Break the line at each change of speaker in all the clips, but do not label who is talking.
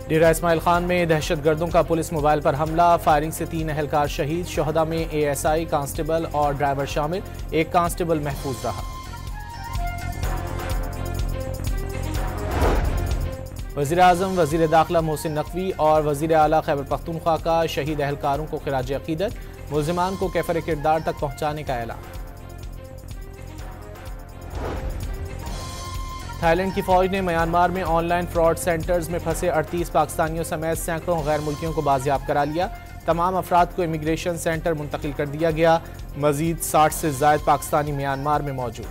डेरा इस्माइल खान में दहशतगर्दों का police mobile पर हमला, फायरिंग से 3 एहलकार शहीद, शोहदा में एएसआई, कांस्टेबल और ड्राइवर शामिल, एक कांस्टेबल महफूज रहा। वज़ीर आज़म, वज़ीर दाखिला मोहसिन नकवी और वज़ीर आला खैबर पख्तूनख्वा का शहीद एहलकारों को खिराज अकीदत, मुल्ज़िमान को कैफर किरदार तक पहुँचाने का ऐलान। थाईलैंड की फौज ने म्यांमार में ऑनलाइन फ्रॉड सेंटर्स में फंसे 38 पाकिस्तानियों समेत सैकड़ों गैर मुल्कियों को बाजियाब करा लिया। तमाम अफराद को इमिग्रेशन सेंटर मुंतकिल कर दिया गया। मजीद 60 से ज़ायद पाकिस्तानी म्यांमार में मौजूद।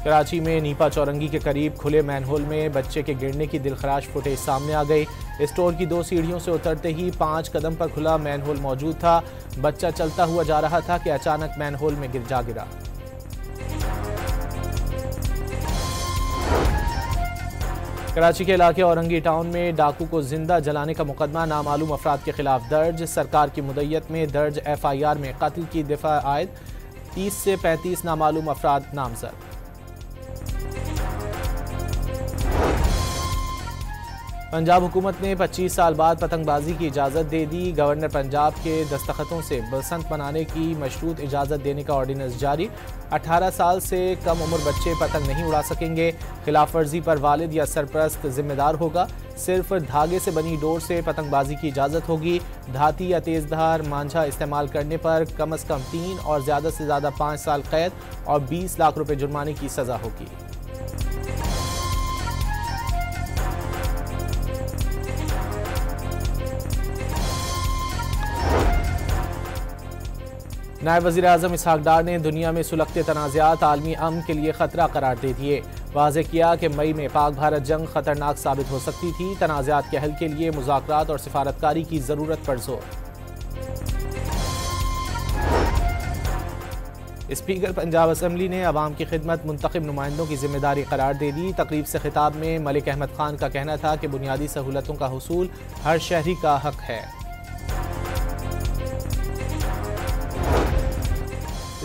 कराची में नीपा चौरंगी के करीब खुले मैनहोल में बच्चे के गिरने की दिलखराश फुटेज सामने आ गई। स्टोर की 2 सीढ़ियों से उतरते ही 5 कदम पर खुला मैनहोल मौजूद था। बच्चा चलता हुआ जा रहा था कि अचानक मैनहोल में गिरा। कराची के इलाके औरंगी टाउन में डाकू को जिंदा जलाने का मुकदमा नामालूम अफराद के खिलाफ दर्ज। सरकार की मुद्दत में दर्ज FIR में कत्ल की दिफा आयद, 30 से 35 नामालूम अफराद नामजद। पंजाब हुकूमत ने 25 साल बाद पतंगबाजी की इजाज़त दे दी। गवर्नर पंजाब के दस्तखतों से बसंत मनाने की मशरूत इजाज़त देने का ऑर्डिनेंस जारी। 18 साल से कम उम्र बच्चे पतंग नहीं उड़ा सकेंगे। खिलाफ वर्जी पर वालिद या सरपरस्त जिम्मेदार होगा। सिर्फ धागे से बनी डोर से पतंगबाजी की इजाज़त होगी। धाती या तेज़धार मांझा इस्तेमाल करने पर कम से कम 3 और ज़्यादा से ज़्यादा 5 साल कैद और 20 लाख रुपए जुर्माने की सज़ा होगी। नायब वज़ीर आज़म इसहाक डार ने दुनिया में सुलगते तनाज़ात आलमी अमन के लिए ख़तरा करार दे दिए। वाज़े किया कि मई में पाक भारत जंग ख़तरनाक साबित हो सकती थी। तनाज़ात के हल के लिए मुज़ाकरात और सिफारतकारी की ज़रूरत पर जोर। स्पीकर पंजाब असम्बली ने अवाम की खिदमत मुंतखब नुमाइंदों की जिम्मेदारी करार दे दी। तकरीब से खिताब में मलिक अहमद खान का कहना था कि बुनियादी सहूलतों का हुसूल हर शहरी का हक है।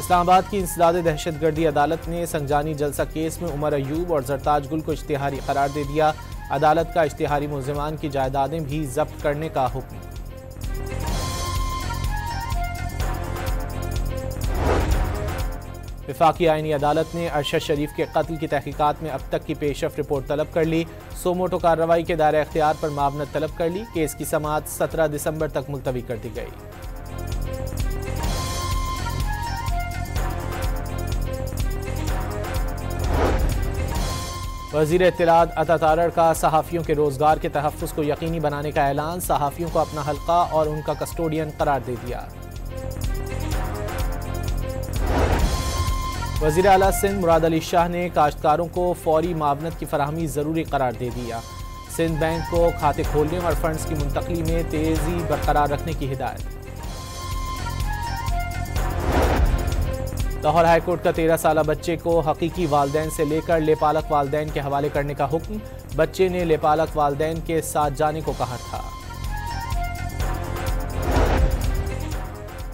इस्लामाबाद की इंसदाद दहशतगर्दी अदालत ने संजानी जलसा केस में उमर अयूब और जरताज गुल को इश्तिहारी करार दे दिया। अदालत का इश्तिहारी मुल्ज़िमान की जायदादें भी जब्त करने का हुक्म। वफाकी आईनी अदालत ने अरशद शरीफ के कत्ल की तहकीकात में अब तक की पेशरफ रिपोर्ट तलब कर ली। सोमोटो कार्रवाई के दायरे इख्तियार पर मामनत तलब कर ली। केस की समाअत 17 दिसंबर तक मुलतवी कर दी गई। वज़ीर इत्तलात अता तारड़ का सहाफ़ियों के रोज़गार के तहफ़्फ़ुज़ को यकीनी बनाने का ऐलान। सहाफ़ियों को अपना हल्का और उनका कस्टोडियन करार दे दिया। वज़ीर आला सिंध मुराद अली शाह ने काश्तकारों को फौरी मावनत की फराहमी ज़रूरी करार दे दिया। सिंध बैंक को खाते खोलने और फंड्स की मुंतकली में तेज़ी बरकरार रखने की हिदायत। लाहौर हाईकोर्ट का 13 साला बच्चे को हकीकी वालदैन से लेकर लेपालक वालदैन के हवाले करने का हुक्म। बच्चे ने लेपालक वालदैन के साथ जाने को कहा था।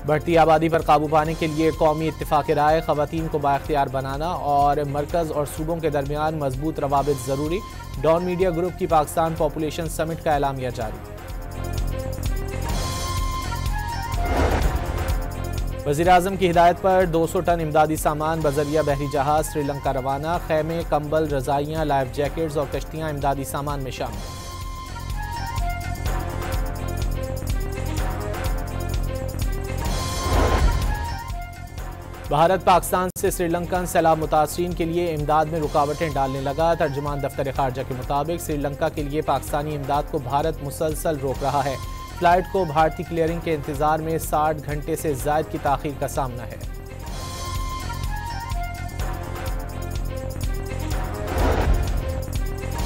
बढ़ती आबादी पर काबू पाने के लिए कौमी इत्तिफाक राय, ख़वातीन को बाइख्तियार बनाना और मरकज़ और सूबों के दरमियान मजबूत रवाबित ज़रूरी। डॉन मीडिया ग्रुप की पाकिस्तान पॉपुलेशन समिट का एलामिया जारी। वज़ीर आज़म की हिदायत पर 200 टन इमदादी सामान बजरिया बहरी जहाज श्रीलंका रवाना। खैमे, कंबल, रज़ाइयाँ, लाइफ जैकेट्स और कश्तियाँ इमदादी सामान में शामिल। भारत पाकिस्तान से श्रीलंकन सैलाब मुतासरीन के लिए इमदाद में रुकावटें डालने लगा। तर्जुमान दफ्तर खारजा के मुताबिक श्रीलंका के लिए पाकिस्तानी इमदाद को भारत मुसलसल रोक रहा है। फ्लाइट को भारतीय क्लियरिंग के इंतजार में 60 घंटे से ज़ायद की ताख़ीर का सामना है।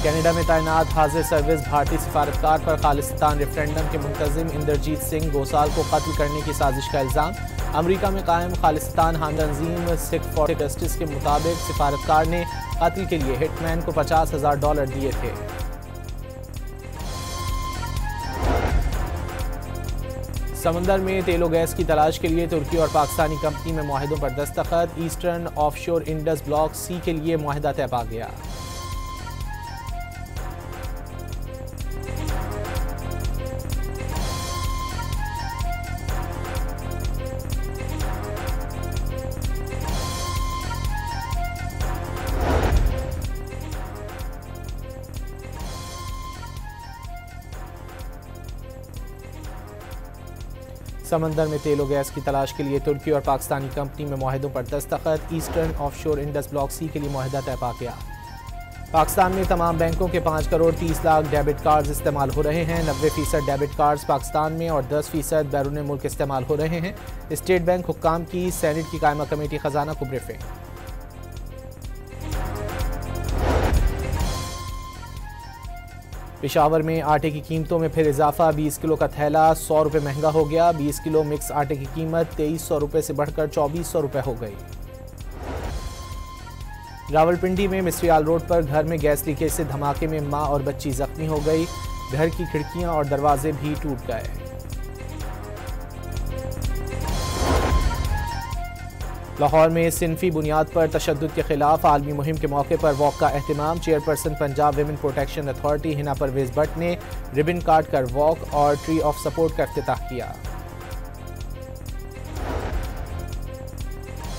कनाडा में तैनात हाजिर सर्विस भारतीय सिफारतकार पर खालिस्तान रेफरेंडम के मुंतजिम इंद्रजीत सिंह गोसाल को कत्ल करने की साजिश का इल्ज़ाम। अमरीका में कायम खालिस्तान हान तंजीम सिख फॉर जस्टिस के मुताबिक सिफारतकार ने कत्ल के लिए हिटमैन को $50,000 दिए थे। समंदर में तेल और गैस की तलाश के लिए तुर्की और पाकिस्तानी कंपनी में मुआहदों पर दस्तखत। Eastern offshore Indus block C के लिए मुआहदा तय पा गया। समंदर में तेल और गैस की तलाश के लिए तुर्की और पाकिस्तानी कंपनी में मुआहदों पर दस्तखत। Eastern offshore Indus block C के लिए मुआहदा तय पा गया। पाकिस्तान में तमाम बैंकों के 5 करोड़ 30 लाख डेबिट कार्ड्स इस्तेमाल हो रहे हैं। 90% डेबिट कार्ड्स पाकिस्तान में और 10% बैरून मुल्क इस्तेमाल हो रहे हैं। स्टेट बैंक हुक्काम की सेनेट की कायमा कमेटी खजाना को ब्रीफिंग। पेशावर में आटे की कीमतों में फिर इजाफा। 20 किलो का थैला 100 रुपये महंगा हो गया। 20 किलो मिक्स आटे की कीमत 2300 रुपये से बढ़कर 2400 रुपये हो गई। रावलपिंडी में मिस्रियाल रोड पर घर में गैस लीकेज से धमाके में मां और बच्ची जख्मी हो गई। घर की खिड़कियां और दरवाजे भी टूट गए। लाहौर में सिनफी बुनियाद पर तशद्दुद के खिलाफ आलमी मुहिम के मौके पर वॉक का एहतमाम। Chairperson Punjab women protection authority Hina Parvez Bhatt ने रिबन काट कर वॉक और ट्री ऑफ सपोर्ट का इफ्तिताह किया।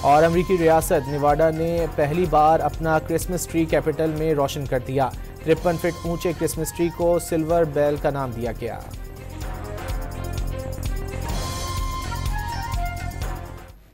और अमरीकी रियासत नेवाडा ने पहली बार अपना क्रिसमस ट्री कैपिटल में रोशन कर दिया। 53 फीट ऊंचे क्रिसमस ट्री को सिल्वर बेल का नाम दिया गया।